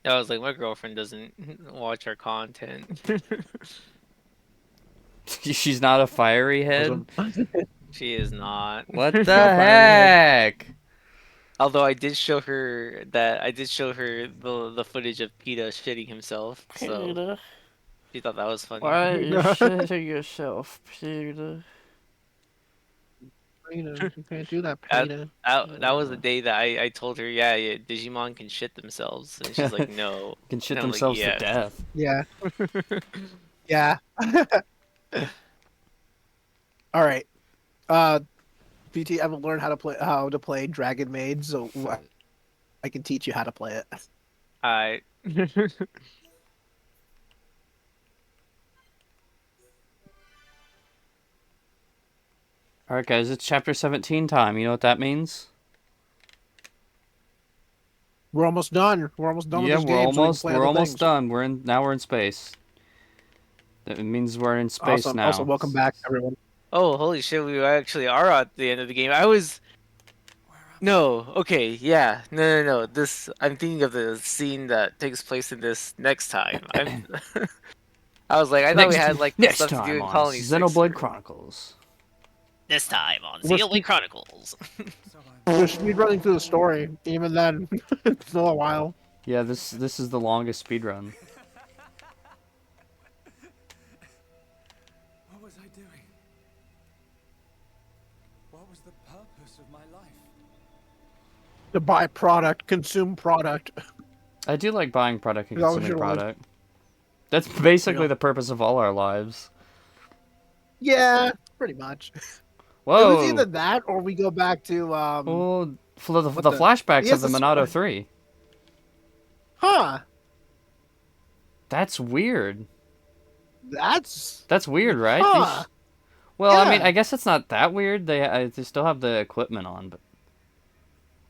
I was like, my girlfriend doesn't watch our content. She's not a fiery head? Awesome. She is not. What the Not fiery head. heck? Although I did show her the footage of PETA shitting himself, so Peter, she thought that was funny. why are you shitting yourself, Peter? Peter, you can't do that, That, Peter. that was the day that I told her, yeah, yeah, Digimon can shit themselves, and she's like, no, Can and shit I'm like, themselves to yes. death. Yeah, yeah. All right. PT, I've learned how to play Dragon Maid, so I can teach you how to play it. I Alright guys, it's chapter 17 time. You know what that means? We're almost done. We're almost done with Yeah, this game, so we can play we're other almost things. done. Now we're in space. That means we're in space Awesome. Also, now. welcome back, everyone. oh holy shit, we actually are at the end of the game. I was no, okay, yeah, no. This I'm thinking of the scene that takes place in this next time. I was like, I thought we Next had like some next stuff to do time in on Colony 6 Xenoblade or Chronicles. this time on We're Xenoblade Chronicles. speed running through the story. Even then, it's still a while. Yeah, this is the longest speedrun. What was I doing? What was the purpose of my life? To buy product, consume product. I do like buying product and That was consuming your life. product. That's basically Yeah. the purpose of all our lives. Yeah, pretty much. It was Whoa! either that or we go back to Well, for the, what the flashbacks of Yes, the the Monado story. 3. Huh? That's weird. That's That's weird, right? huh? Well, I mean, Yeah. I guess it's not that weird. They still have the equipment on, but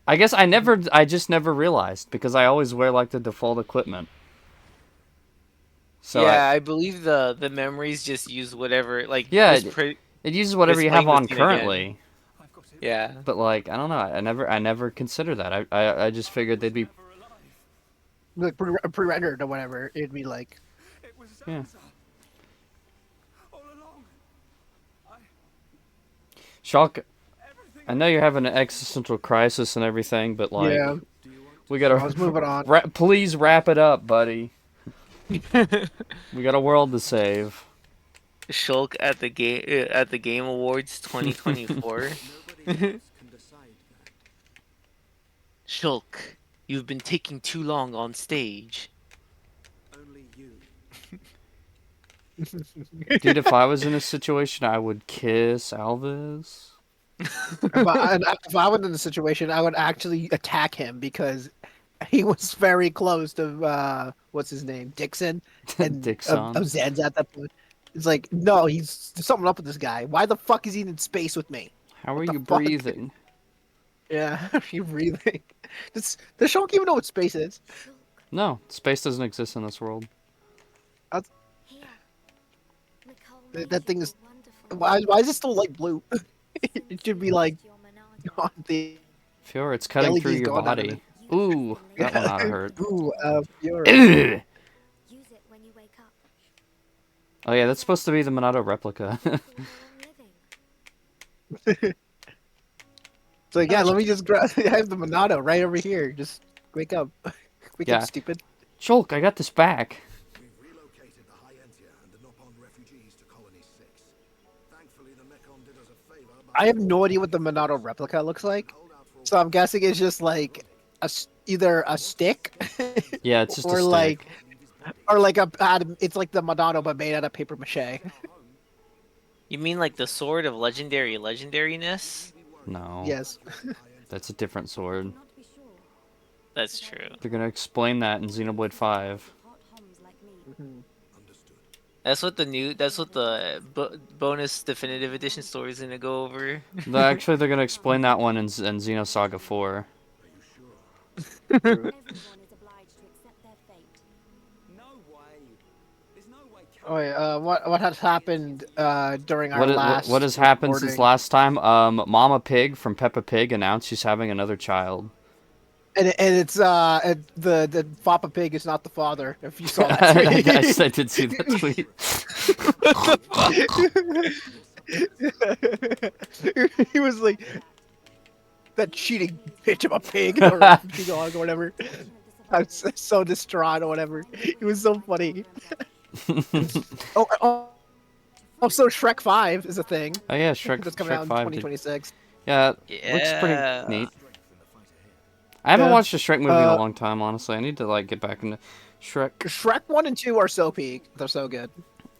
I guess I just never realized because I always wear like the default equipment. So Yeah, I believe the memories just use whatever like yeah, it's pretty it uses whatever it's you have playing the on scene again. currently. I've got it. Yeah. But like, I don't know. I never considered that. I just figured they'd be Never alive. Like pre-rendered or whatever. It'd be like It was Yeah. Zanza. All along. Shock. Everything. I know you're having an existential crisis and everything, but like, yeah. Do you want we I was gotta moving on. please wrap it up, buddy. We got a world to save. Shulk at the Game Awards 2024. Nobody else can decide that. Shulk, you've been taking too long on stage. Only you. Dude, if I was in a situation, I would kiss Alvis. If I was in the situation, I would actually attack him because he was very close to what's his name, Dixon, and Dixon. of Zed's at that point. It's like, no, there's something up with this guy. Why the fuck is he in space with me? How are What the you fuck? breathing? Yeah, you breathing. Does Shulk even know what space is? No, space doesn't exist in this world. That thing is. Why is it still like blue? It should be like on the Fiora, it's cutting through LED's your going out of body. Ooh, that one oughta hurt. Ooh, Fiora. Ugh. Use it when you wake up. Oh yeah, that's supposed to be the Monado replica. So yeah, let me just grab. I have the Monado right over here. Just wake up, wake Yeah. up, stupid. Shulk, I got this back. We've relocated the Hyentia and the Nopon refugees to Colony 6. Thankfully, the Mekon did us a favor by... I have no idea what the Monado replica looks like, so I'm guessing it's just like either a stick, Yeah, it's just or a stick. like it's like the Monado but made out of paper mache. You mean like the sword of legendariness? No. Yes. That's a different sword. That's true. They're gonna explain that in Xenoblade 5. That's what the bonus definitive edition story is gonna go over. Actually, they're gonna explain that one in Xenosaga 4. Everyone is obliged to accept their fate. No way. There's no way. Oh yeah. What has happened during our last? What has happened since recording? last time? Mama Pig from Peppa Pig announced she's having another child. and it's the Foppa Pig is not the father. If you saw that I did see that tweet. tweet. He was like that cheating bitch of a pig or dog or whatever. I was so distraught or whatever. It was so funny. Oh, also Shrek 5 is a thing Oh yeah, Shrek that's coming out in 5 did. 2026. Yeah, looks pretty Yeah. neat. I haven't Yeah. watched a Shrek movie in a long time, honestly. I need to like get back into Shrek. Shrek 1 and 2 are so peak. They're so good.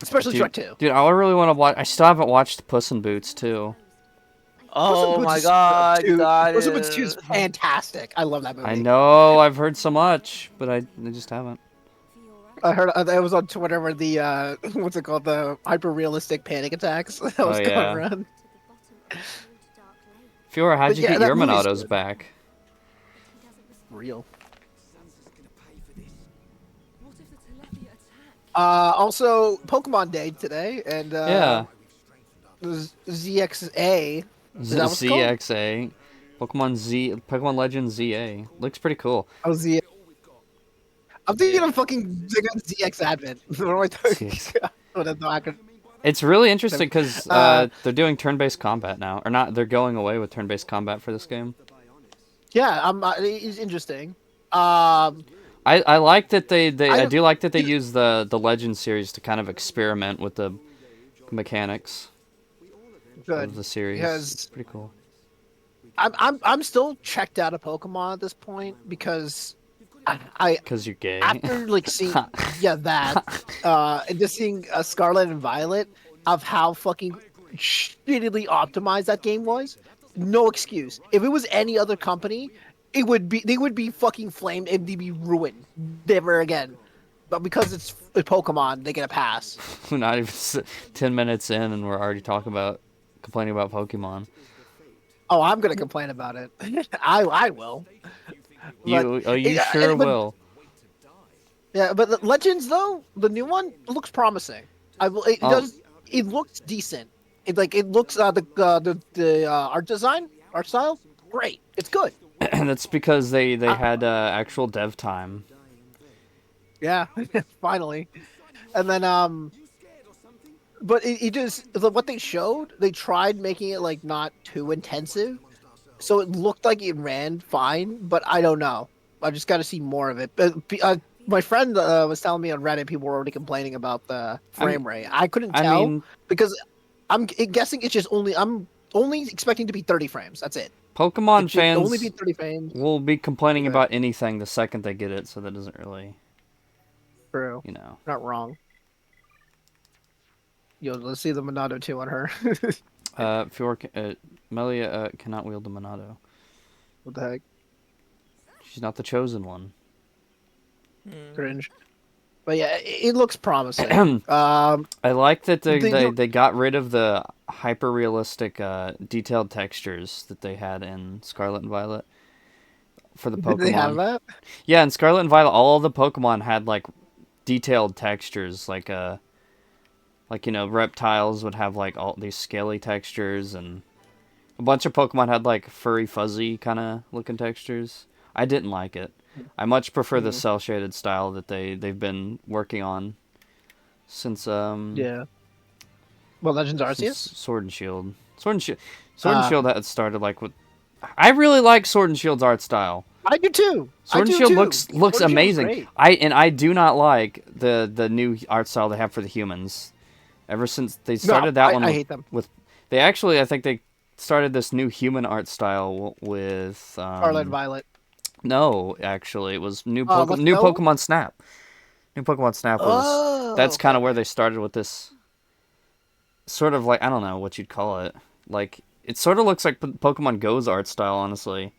Especially Shrek 2. Dude, I really want to watch. I still haven't watched Puss in Boots too. Oh my god, Puss in Boots 2 is fantastic. I love that movie. I know, I've heard so much, but I just haven't. I heard it was on Twitter where the what's it called, the hyper realistic panic attacks that was going yeah. around. Fiora, how'd But you yeah, get that your movie's Monados good. back? Real. Sansa's gonna pay for this. What if the Telepia attack? Also Pokemon Day today, and Yeah. ZXA. Is that what it's called? ZXA. Pokemon Legends ZA. Looks pretty cool. Oh, Z. I'm thinking of fucking ZX Advent. What am I talking? What is the acronym? It's really interesting because they're doing turn-based combat now, or not? They're going away with turn-based combat for this game. Yeah, it's interesting. I like that I do like that they use the Legend series to kind of experiment with the mechanics Good. of the series. Because It's pretty cool. I'm still checked out of Pokemon at this point because I Because you're gay. after like seeing that and just seeing Scarlet and Violet of how fucking shittily optimized that game was. No excuse. If it was any other company, they would be fucking flamed and they'd be ruined never again. But because it's Pokemon, they get a pass. We're not even 10 minutes in, and we're already complaining about Pokemon. Oh, I'm gonna complain about it. I will. You But- sure but- will. Yeah, but the Legends though, the new one looks promising. It Oh. does. It looks decent. It looks the art style, great. It's good. And that's because they had actual dev time. Yeah, finally. And then but it just what they showed. They tried making it like not too intensive, so it looked like it ran fine. But I don't know. I just got to see more of it. But my friend was telling me on Reddit people were already complaining about the frame rate. I couldn't tell because I'm guessing it's just I'm only expecting to be 30 frames. That's it. Pokemon It should fans only be 30 frames. will be complaining Okay. about anything the second they get it, so that doesn't really, True. you know. Not wrong. Yo, let's see the Monado 2 on her. Melia cannot wield the Monado. What the heck? She's not the chosen one. Cringe. But yeah, it looks promising. I like that They- they got rid of the hyper realistic detailed textures that they had in Scarlet and Violet for the Pokemon. Did they have that? Yeah, in Scarlet and Violet, all of the Pokemon had like detailed textures, like reptiles would have like all these scaly textures, and a bunch of Pokemon had like furry, fuzzy kind of looking textures. I didn't like it. I much prefer the cell shaded style that they've been working on since Yeah. Well, Legends since Arceus? Sword and Shield. Sword and Shield had started like with. I really like Sword and Shield's art style. I do too. Sword I and do Shield too. looks Sword and Shield's amazing. great. I do not like the new art style they have for the humans. Ever since they started that one, I hate them. They actually, I think they started this new human art style with Scarlet and Violet. No, actually, it was new Let's new Go? Pokemon Snap. New Pokemon Snap was that's okay. kind of where they started with this sort of like, I don't know what you'd call it. Like it sort of looks like Pokemon Go's art style, honestly.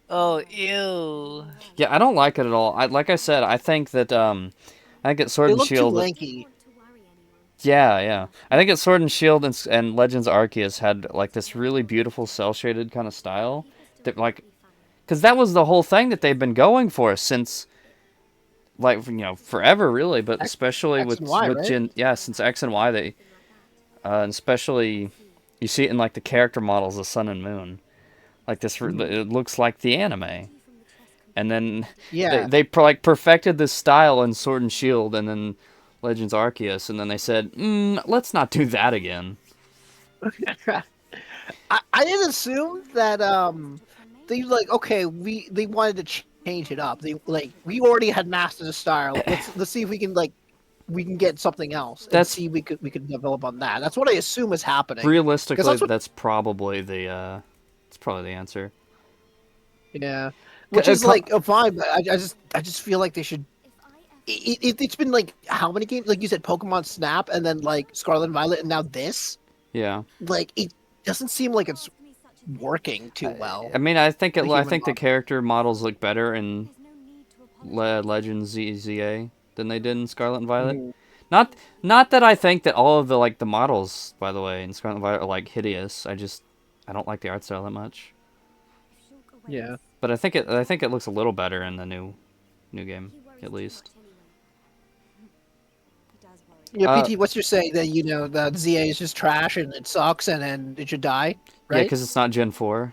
Oh, ew. Yeah, I don't like it at all. Like I said, I think that I think it's Sword They and look too Shield. lanky. Yeah. I think it's Sword and Shield and Legends Arceus had like this really beautiful cell shaded kind of style that like, because that was the whole thing that they've been going for since, like, forever really, but especially X with and Y, right? since X and Y they, and especially you see it in like the character models of Sun and Moon, like this. It looks like the anime, And then Yeah. like perfected this style in Sword and Shield, and then Legends Arceus, and then they said, let's not do that again. I didn't assume that they like okay they wanted to change it up. They like we already had mastered the style. Let's see if we can get something else and That's see we could develop on that. That's what I assume is happening. Because realistically, that's what that's probably it's probably the answer. yeah, which is like fine, but I just feel like they should. It's been like how many games? Like you said, Pokemon Snap, and then like Scarlet and Violet, and now this. Yeah. Like it doesn't seem like it's working too well. I mean, I think The I human think the model. character models look better in Legends ZA than they did in Scarlet and Violet. Mhm. Not that I think that all of the models, by the way, in Scarlet and Violet are like hideous. I don't like the art style that much. Yeah. But I think it looks a little better in the new game, at least. Yeah, PT, what's your say that the ZA is just trash and it sucks and it should die, Yeah, right? because it's not Gen 4.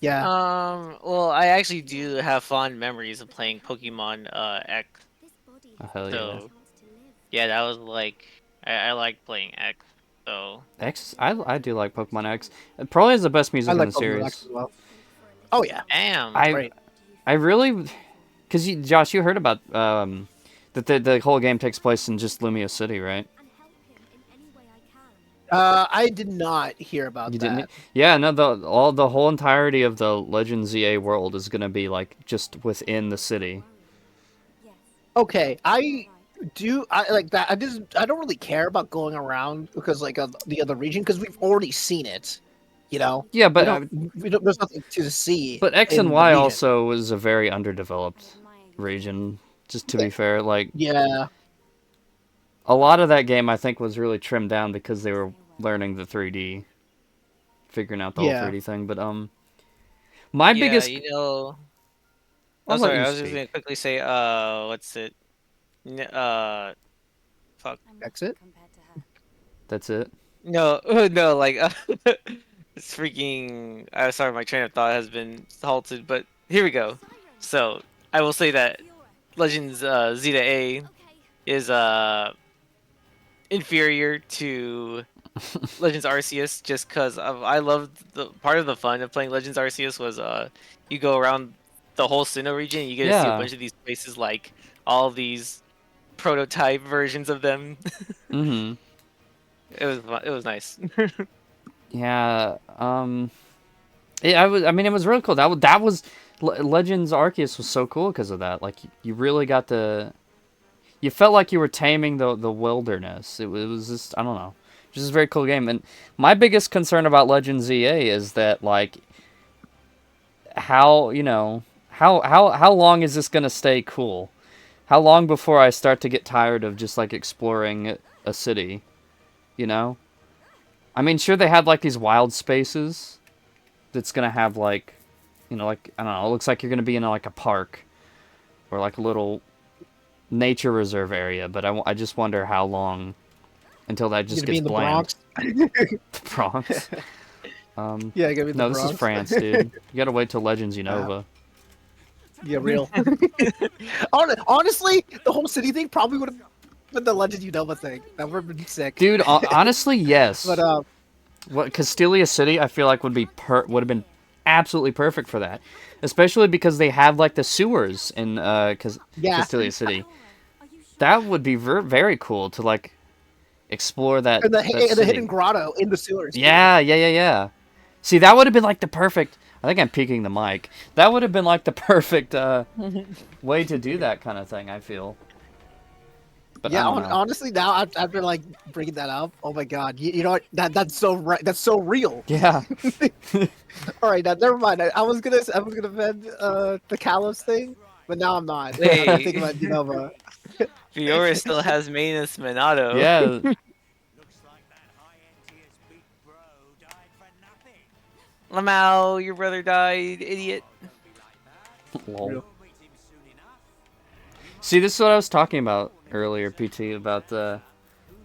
Yeah. Well, I actually do have fond memories of playing Pokemon X. Oh, hell yeah. So, yeah, that was like I like playing X. So X, I do like Pokemon X. It probably has the best music I in like the Pokemon X series. as well. Oh yeah. damn. Great. I really, because Josh, you heard about that the whole game takes place in just Lumia City, right? I did not hear about You that. didn't? Yeah, no. The whole entirety of the Legend ZA world is gonna be like just within the city. Okay, I like that. I don't really care about going around because like the other region because we've already seen it. You know. Yeah, We but don't. There's nothing to see. but X in and the Y region. also is a very underdeveloped region. Just to be fair, like Yeah. a lot of that game I think was really trimmed down because they were learning the 3D, figuring out the whole Yeah. 3D thing. But my Yeah, biggest. you know. I'll I'm let sorry. you I was just gonna speak. quickly say, what's it? Fuck. Exit. That's it. No, no, like, it's freaking. Sorry, my train of thought has been halted, but here we go. So I will say that Legends Zeta A is inferior to Legends Arceus just because I loved the part of the fun of playing Legends Arceus was you go around the whole Sinnoh region and you get to see a Yeah. bunch of these places like all of these prototype versions of them. Mm-hmm. It was nice. Yeah. I mean, it was really cool. That was Legends Arceus was so cool because of that. Like, you really got the. You felt like you were taming the wilderness. It was just, I don't know, just a very cool game. And my biggest concern about Legends ZA is that, like, how how long is this gonna stay cool? How long before I start to get tired of just like exploring a city? You know. I mean, sure, they had like these wild spaces that's gonna have like, like, I don't know, it looks like you're gonna be in like a park or like a little nature reserve area, but I just wonder how long until that You just gonna be gets in the bland. Bronx? The Bronx. Yeah, you gotta be in the No, this Bronx. is France, dude. You gotta wait till Legends Unova. Yeah, real. Honestly, the whole city thing probably would have been the Legend Unova thing. That would have been sick. Dude, honestly, yes. But What Castelia City, I feel like would have been absolutely perfect for that, especially because they have like the sewers in yeah, Castelia City. That would be very cool to like explore that and that the city. hidden grotto in the sewers. too. Yeah. See, that would have been like the perfect. I think I'm peeking the mic. That would have been like the perfect way to do that kind of thing. I feel. But Yeah, I don't know. honestly, now after like bringing that up, oh my god, you know what? That's so right. That's so real. Yeah. All right, now never mind. I was gonna vent the Kalos thing, but now I'm not. I'm Wait. thinking about Unova. Fiora still has Manus Minato. Yeah. Looks like that high-end tier's big bro died for nothing. Lamau, your brother died, idiot. Lol. Real. Meet him soon enough. See, this is what I was talking about earlier, PT, about the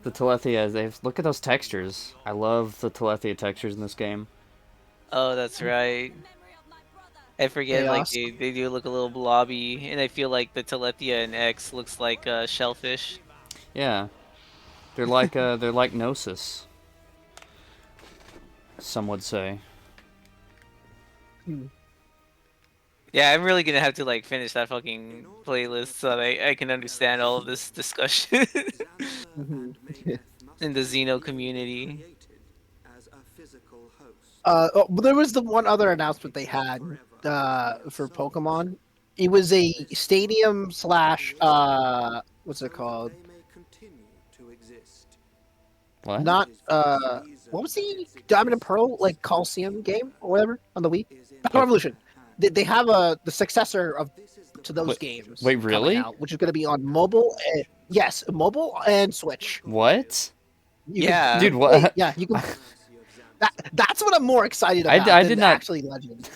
Telethia. Look at those textures. I love the Telethia textures in this game. Oh, that's right. I forget, like Chaos. they do look a little blobby, and I feel like the Telethia in X looks like shellfish. Yeah, they're like Gnosis, some would say. Hmm. Yeah, I'm really gonna have to like finish that fucking playlist so that I can understand all of this discussion Mhm. in the Xeno community. But there was the one other announcement they had for Pokemon. It was a stadium slash what's it called? What? Not what was the Diamond and Pearl like Coliseum game or whatever on the Wii? Battle Oh, Revolution. They have the successor of to those wait, games wait, coming really? out, which is going to be on mobile. Yes, mobile and Switch. What? You can Yeah, Dude, play. what? Yeah, you can. That's what I'm more excited I, about I than did not. actually Legend.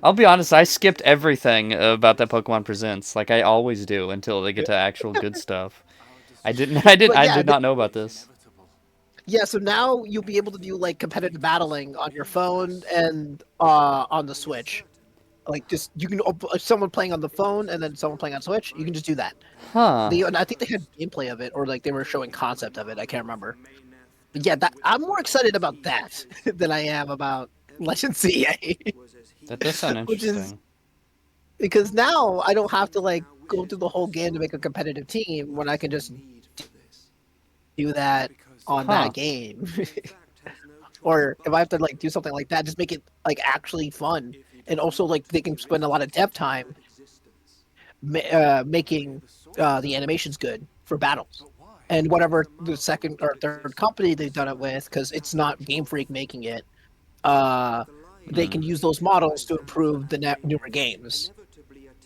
I'll be honest. I skipped everything about that Pokemon Presents, like I always do, until they get to actual good stuff. I didn't. But I yeah, did not know about this. yeah. So now you'll be able to do like competitive battling on your phone and on the Switch. Like just you can someone playing on the phone and then someone playing on Switch. You can just do that. Huh? And I think they had gameplay of it or like they were showing concept of it. I can't remember. But yeah, that I'm more excited about that than I am about Legend CA, That does sound which is interesting. because now I don't have to like go through the whole game to make a competitive team when I can just do that on Huh? that game. Or if I have to like do something like that, just make it like actually fun. And also like they can spend a lot of dev time making the animations good for battles. And whatever the second or third company they've done it with, because it's not Game Freak making it, they Hmm. can use those models to improve the newer games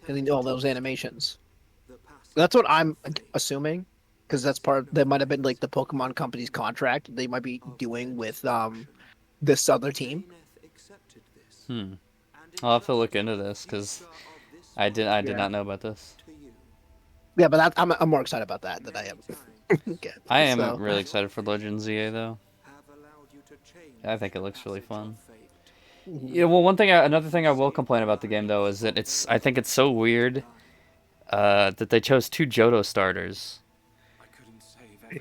and all those animations. That's what I'm assuming, because that's part. That might have been like the Pokemon company's contract. They might be doing with this other team. Hmm. I'll have to look into this because I did Yeah, not know about this. yeah, but I'm more excited about that than I am. Okay. I am So really excited for Legend ZA though. I think it looks really fun. mhm. Yeah, well, another thing I will complain about the game though is that I think it's so weird that they chose two Johto starters.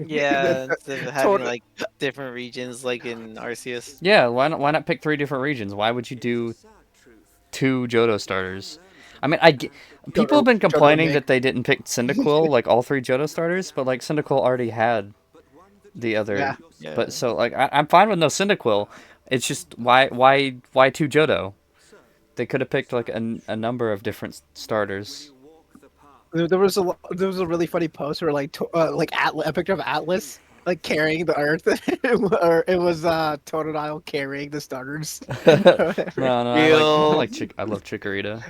yeah. Instead of having Total- like different regions, like in Arceus. Yeah, why not pick three different regions? Why would you do two Johto starters? I mean, people have been Total complaining make. that they didn't pick Cyndaquil, like all three Johto starters, but like Cyndaquil already had the other. Yeah, But Yeah. so like I'm fine with no Cyndaquil. It's just why two Johto? They could have picked like a number of different starters. there was a really funny post where like a picture of Atlas like carrying the Earth, or it was Totodile carrying the starters. No, Real. I love Chikorita.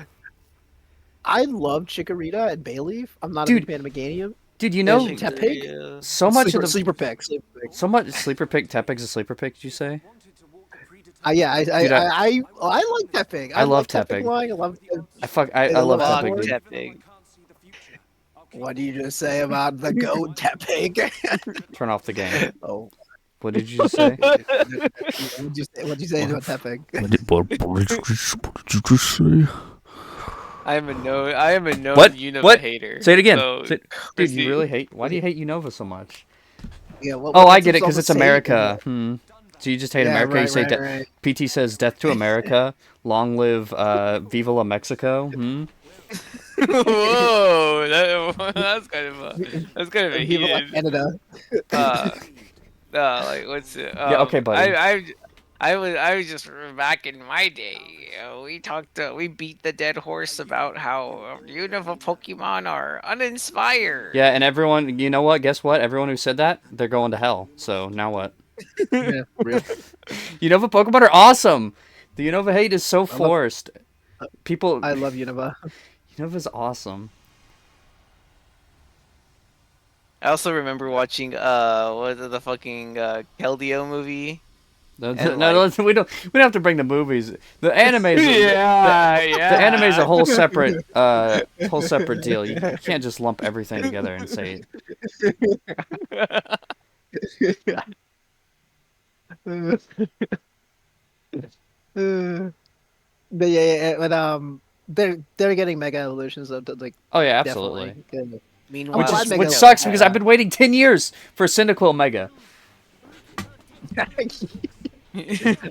I love Chikorita and Bayleaf. I'm not a big Dude, fan of Meganium dude, you know and Tepig. Chikorita. so much of the Sleeper pick, sleeper pick. so much sleeper pick Tepig's a sleeper pick, did you say? Yeah, Dude, I like Tepig. I I love like Tepig Tepig. line. I I love love Fuck Tepig, Tepig. dude. Tepig. What do you just say about the goat Tepig? Turn off the game. Oh, What did you just say? what'd you say about Tepig? What did you just say? I am a known What? Unova What? hater. Say it again. So Dude, you proceed. really hate. Why do you hate Unova so much? Yeah, Oh, I what's get it it, all because to it's say? America. Hmm. So you just hate Yeah, America. You say right. PT says death to America. Long live Viva la Mexico. Hmm. Whoa, that's kind of a Viva la heated. Canada. Uh, like what's it? Yeah. Okay, buddy. I was just back in my day. We talked. We beat the dead horse about how Unova Pokemon are Yeah, uninspired. and everyone, you know what? Guess what? Everyone who said that, they're going to hell. So now what? Yeah, real. Unova Pokemon are awesome. The Unova hate is so I love forced. People, I love Unova. Unova's awesome. I also remember watching what was it, the fucking Keldeo movie No, and like we don't have to bring the movies. The animes, yeah, the anime is a yeah. whole separate deal. You can't just lump everything together and say But yeah, but they're getting Mega Evolutions though, like Oh yeah, absolutely. definitely. I'm Meanwhile, Which glad is Mega which Evolutions sucks because I've have been waiting 10 years for Cyndaquil Mega.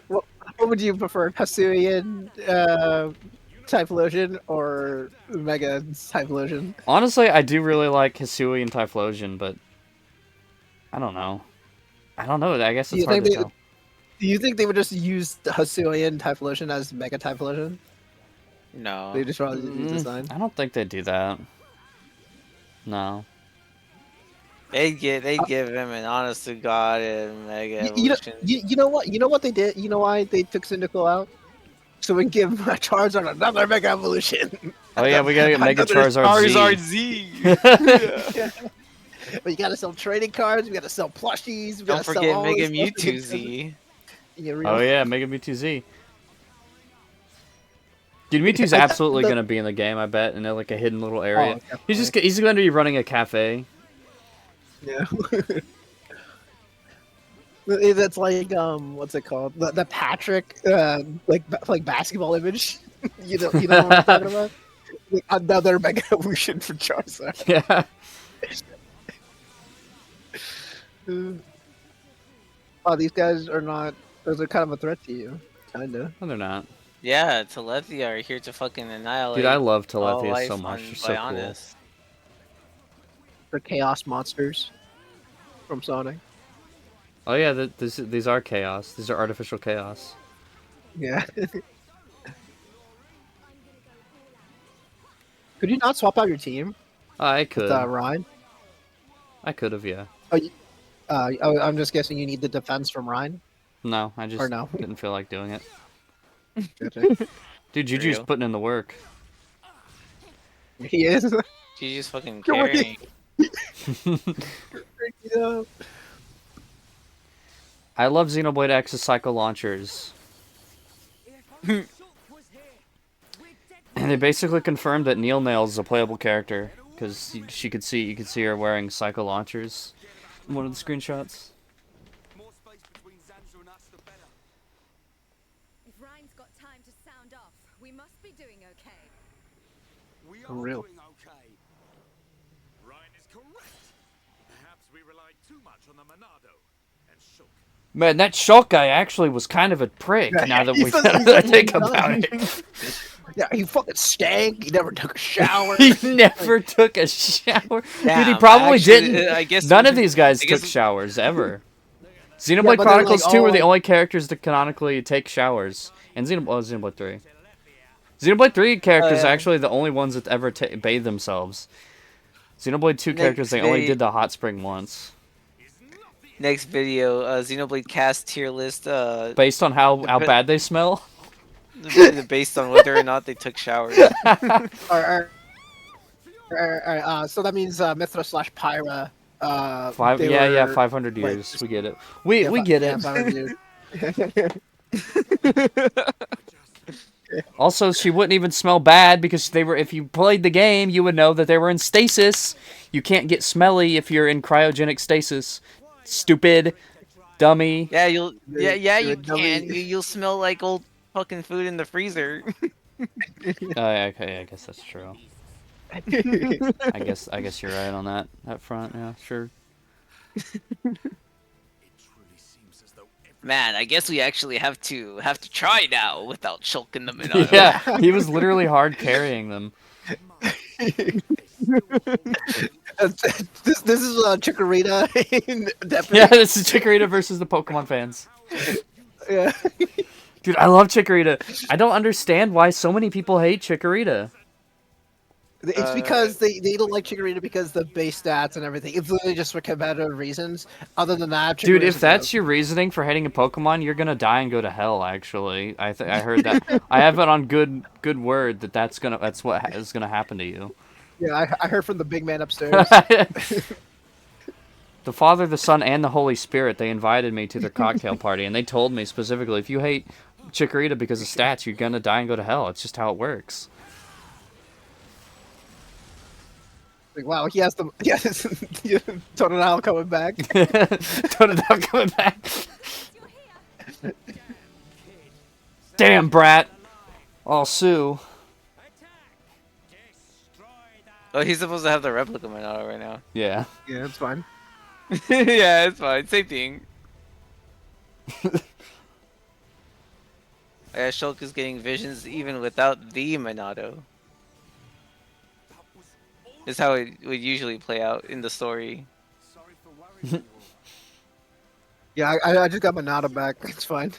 what would you prefer, Hisuian Typhlosion or Mega Typhlosion? Honestly, I do really like Hisui and Typhlosion, but I don't know. I don't know. I guess Do it's you hard think to they tell. do you think they would just use the Hisuian Typhlosion as Mega Typhlosion? no. They just rather use the sign. I don't think they do that. No. They'd give him an honest to god and mega You know, evolution. you know what? You know what they did? You know why they took Cyndaquil out? So we can give Charizard another Mega Evolution. Oh yeah, we gotta get Mega Another Charizard Z. But you gotta sell trading cards. We gotta sell plushies. We Don't gotta sell forget all Mega this stuff to Mewtwo get Z. Oh yeah, Mega Mewtwo-Z. Dude, Mewtwo's absolutely gonna be in the game, I bet, in like a hidden little area. He's gonna be running a cafe. Yeah. That's like what's it called? The Patrick like basketball image. You know what I'm talking about? Like, another Mega Evolution for Charizard. Yeah. Oh, these guys are not. Those are kind of a threat to you, kinda. No, they're not. Yeah, Telethia are here to fucking annihilate. Dude, I love all Telethia life so much. on She's so cool. Bionis. They're chaos monsters from Sonic. Oh yeah, these are chaos. These are artificial chaos. Yeah. Could you not swap out your team I with could. Ryan? I could have, yeah. I'm just guessing you need the defense from Ryan. No, I just no? didn't feel like doing it. Gotcha. Dude, Juju's real? putting in the work. He is. She's just fucking Come on. carrying. Yeah. I love Xenoblade X's Psycho Launchers. And they basically confirmed that Neil Nails is a playable character because you could see her wearing Psycho Launchers in one of the screenshots. More space between Zanza and us, the better. If Ryan's got time to sound off, we must be doing okay. We are Unreal. doing okay. Ryan is correct. Perhaps we relied too much on the Monado and shook. Man, that Shulk guy actually was kind of a prick. Yeah, now that he we says- I think about it, Yeah, he fucking stank. He never took a shower. he never took a shower. Dude, he Damn, probably actually, didn't. I guess None we- of these guys I guess- took showers ever. Yeah, Xenoblade but they're, Chronicles like, 2 all, were the like- only characters that canonically take showers. And Xenoblade 3. Xenoblade 3 characters are yeah. actually the only ones that ever bathe themselves. Xenoblade 2 characters, they only did the hot spring once. Next video, Xenoblade cast tier list. Based on how bad they smell. Based on whether or not they took showers. Alright, so that means Mithra / Pyra. They Yeah, were- 500 like, years. We get it. We get it. 500 Also, she wouldn't even smell bad because they were. If you played the game, you would know that they were in stasis. You can't get smelly if you're in cryogenic stasis. Stupid, dummy. Yeah, you you're can. dummy. You'll smell like old fucking food in the freezer. Okay, I guess that's true. I guess you're right on that front. Yeah, sure. Man, I guess we actually have to try now without Shulk in the middle. Yeah, he was literally hard carrying them. this is Chikorita. Yeah, this is Chikorita versus the Pokemon fans. Yeah. Dude, I love Chikorita. I don't understand why so many people hate Chikorita. It's because they don't like Chikorita because the base stats and everything. It's literally just for competitive reasons. Other than that, Dude, Chikorita's if that's your reasoning for hating a Pokemon, you're gonna die and go to hell. Actually, I heard that. I have it on good word that's what is gonna happen to you. yeah, I heard from the big man upstairs. The Father, the Son, and the Holy Spirit, they invited me to their cocktail party, and they told me specifically, if you hate Chikorita because of stats, you're gonna die and go to hell. It's just how it works. Like, wow, he has the Totodile coming back. Totodile coming back. Damn, brat. I'll sue. Oh, he's supposed to have the replica Monado right now. Yeah. Yeah, it's fine. Yeah, it's fine. Same thing. Yeah, Shulk is getting visions even without the Monado. Is how it would usually play out in the story. Sorry for worrying you all. Yeah, I just got my Nada back. It's fine.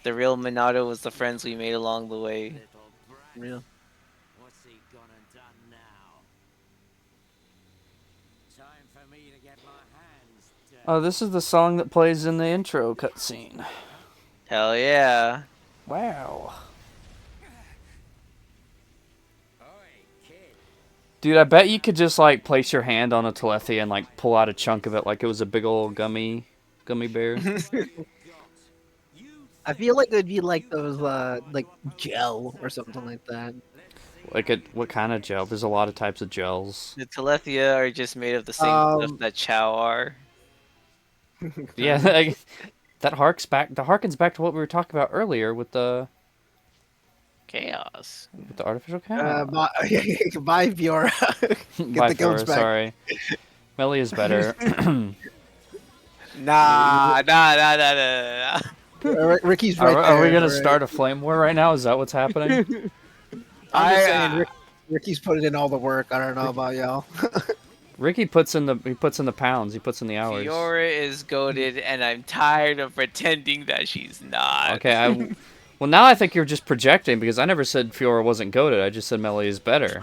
The real Monado was the friends we made along the way. Little brat. Yeah. What's he gonna done now? Time for me to get my hands dirty. Oh, this is the song that plays in the intro cutscene. Hell yeah. Wow. Oi, kid. Dude, I bet you could just like place your hand on a Telethia and like pull out a chunk of it like it was a big old gummy bear. I feel like it'd be like those like gel or something like that. What kind of gel? There's a lot of types of gels. The Telethia are just made of the same stuff that Chow are. Yeah, that harkens back to what we were talking about earlier with the Chaos. artificial cat. Bye Fiora. Get By the gums Thor, back. sorry. Melly is better. Nah. Ricky's right Are we there, gonna right? start a flame war right now? Is that what's happening? I'm just saying, Ricky's put in all the work. I don't know about y'all. Ricky puts in the pounds. He puts in the hours. Fiora is goated, and I'm tired of pretending that she's not. Okay, well now I think you're just projecting because I never said Fiora wasn't goated. I just said Melly is better.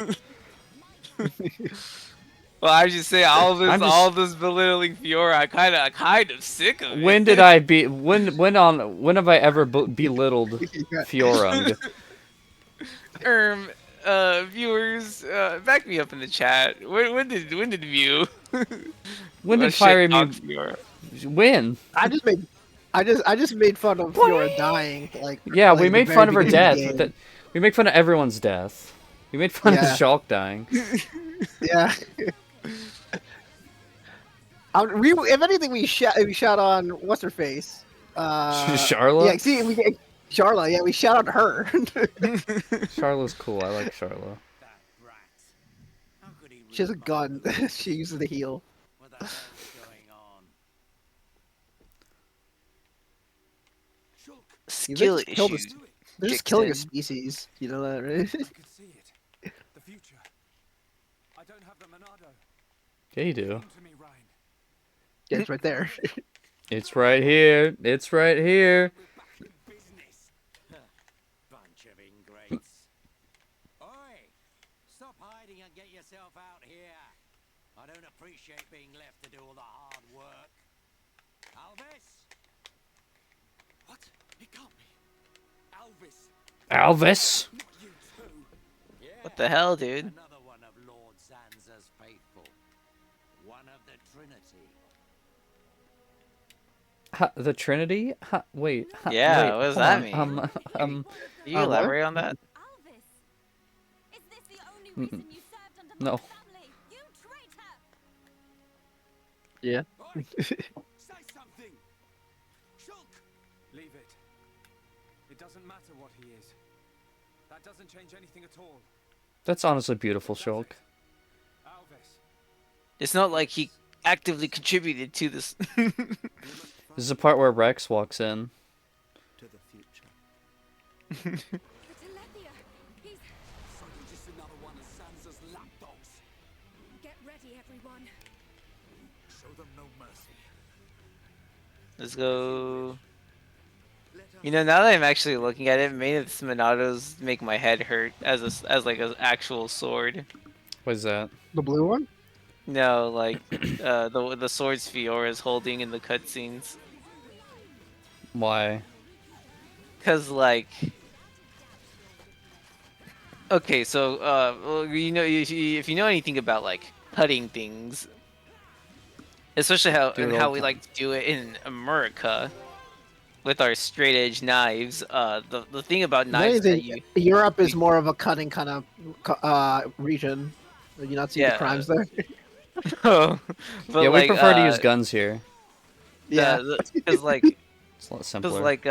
Well, I just say all this belittling Fiora. I kind of sick of it. When have I ever belittled Fiora? Viewers, back me up in the chat. When did you? When did shit Fiery talk me Fiora? win? I just made fun of Fiora dying. Like Yeah, like we the made very fun of her beginning death. the game. But we make fun of everyone's death. We made fun of Yeah. Shulk dying. Yeah. If anything, we shot on what's her face. Charla? Yeah, see, Charla. Yeah, we shot on her. Charla's cool. I like Charla. That brat. How could he She has a read my gun. mind? She uses the heal. What the hell's going on? Skill They killed us. issues. They're just kicked killing a in. species. You know that, right? I could see it. The future. I don't have the Monado. Yeah, you do. Come to me, Ryan. Yeah, it's right there. It's right here. It's right here. We're back in business. Bunch of ingrates. Oi! Stop hiding and get yourself out here. I don't appreciate being left to do all the hard work. Alvis? What? It can't be. Alvis. Alvis. Not you too. Yeah. What the hell, dude? Another one of Lord Zanza's faithful. One of the Trinity. The Trinity? Wait. Yeah, wait, what does hold that on. mean? Can you what? elaborate on that? Alvis, is this the only reason you served under No. my family? You traitor! Yeah. Oi! Say something. Shulk. Leave it. It doesn't matter what he is. That doesn't change anything at all. That's honestly beautiful, Shulk. Alvis. It's not like he actively contributed to this. This is the part where Rex walks in. To the future. The Telethia! He's... So you're just another one of Sansa's lapdogs. Get ready, everyone. Show them no mercy. Let's go. You know, now that I'm actually looking at it, many of the Monados make my head hurt as like an actual sword. What is that? The blue one? No, like the swords Fiora is holding in the cutscenes. Why? Cause like, okay, so well, you know, if you know anything about like cutting things, especially how Do it and all how the we time. like to do it in America with our straight edge knives, the thing about knives that you Europe is more of a cutting kind of region. You not see the Yeah. crimes there? but Yeah, we like, prefer to use guns here. Yeah. because like It's a lot because simpler. like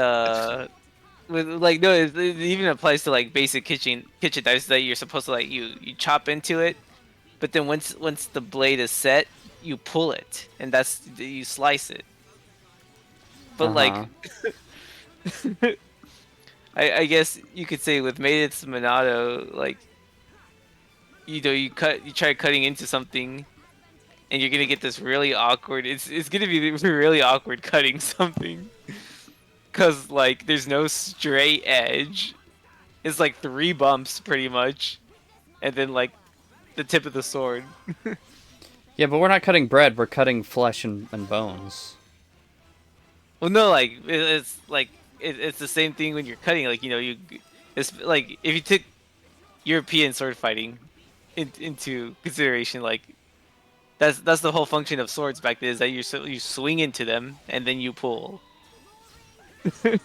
with like no, it even applies to like basic kitchen knives that you're supposed to like you chop into it, but then once the blade is set, you pull it, and that's you slice it. But Uh-huh. like, I guess you could say with Maid's Monado, like you try cutting into something, and you're gonna get this really awkward. It's gonna be really awkward cutting something, cause like there's no straight edge. It's like three bumps pretty much, and then like the tip of the sword. Yeah, but we're not cutting bread. We're cutting flesh and bones. Well, no, like it's like it's the same thing when you're cutting. Like it's like if you took European sword fighting into consideration, like that's the whole function of swords back then is that you swing into them and then you pull. Like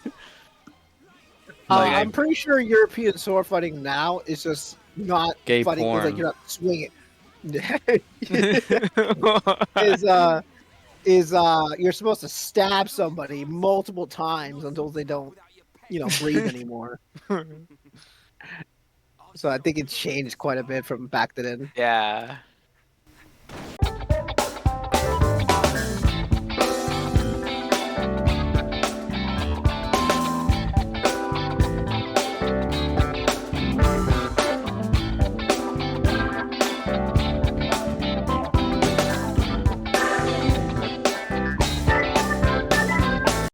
Hmm. I'm pretty sure European sword fighting now is just not Gay fighting. It's like porn. you're not swinging. I is you're supposed to stab somebody multiple times until they don't, breathe anymore. So I think it changed quite a bit from back then. yeah.